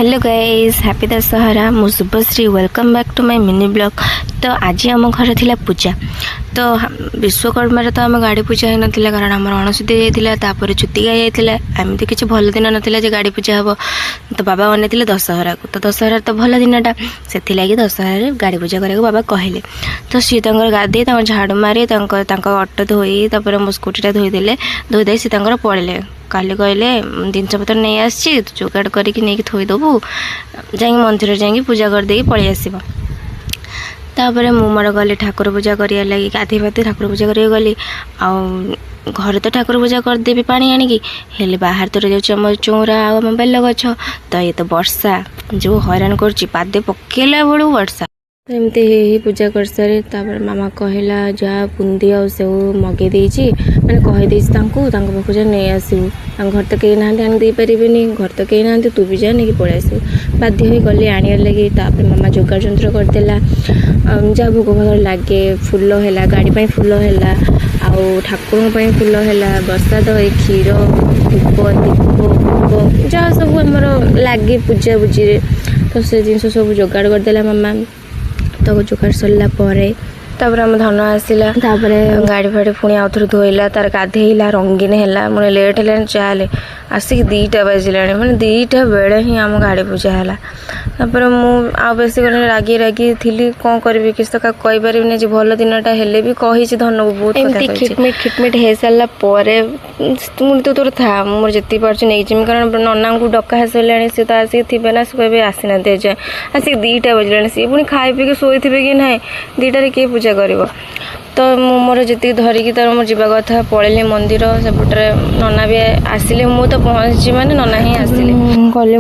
Hello guys happy Dussehra मु शुभश्री welcome back to my mini blog. तो आज आम घर थिला पूजा तो विश्वकर्मा तो आम गाड़ी पूजा ही नाला कारण आम अणसुधी जाता छुतिका जाता एमती किसी भल दिन नाला गाड़ी पूजा हम तो बाबा बनई दशहरा को। तो दशहरा तो भल दिनटा से दशहरा गाड़ी पूजा करने बाबा कहले तो सी गाधे झाड़ू मारी अटो धोई मो स्कूटीटा धोईदे धोईदे सी पड़े काली कहले जिनपतर नहीं आसी जोगाड़ करके नहीं थोईदेबू जा मंदिर जा पूजा करदे पलि आसब। तापर मोर गली ठाकुर पूजा करिया लगी गाधे पाधे ठाकुर पूजा कर गली घर तो ठाकुर पूजा करदेवी पानी आणिकी हेले बाहर तो रही आम चौरा आम बेल गछ तो ये तो वर्षा जो हैरान कर पादे पकेला बड़ू वर्षा तो एमती पूजा कर सारी मामा कहला जा बुंदी आ सब मगे मैंने कहीदे पाखु जा नहीं आसबू घर तो कहीं ना दे पारे घर तो कहीं ना तू भी जा नहीं पलि आसबू बाध्य हो गली आने लगी। मामा जोगाड़ जंत्र करदेला जहाँ भोग भोग लगे फूल है गाड़ी फूल है ठाकुर फूल है प्रसाद क्षीर धूप दीप जहाँ सब आमर लगे पूजा पूजी तो से जिन सब जोगाड़ करदेला मामा। तो जोगाड़ सरला आम धन आसला गाड़ी फाड़ी पुणी आउ थे धोला तार गाधेला रंगीन है मुझे लेट है चले आसिक 2टा बाजिला मैंने 2टा बेले ही आम गाड़ी पूजा है। मुझे बेस रागी रागी थी कौन करी किसी तो क्या कहीपर भल दिनटा हेले भी कही धन को बहुत खिटमिट खिटमिट हो सारा मुझे तो तोर था मुझे जी नहीं जिमी कारण नना को डका सारे सी तो आसिक थे ना सब आसी ना जाए आसिक 2टा बाजिला सी पुणी खाई पी शोथे कि ना 2टारे किए पूजा कर तो मोर जी धरिकी तर मोर जावा कथा पलि मंदिर सेपटे नना भी आसिले मु तो पहुँची माने नना ही आसिले गली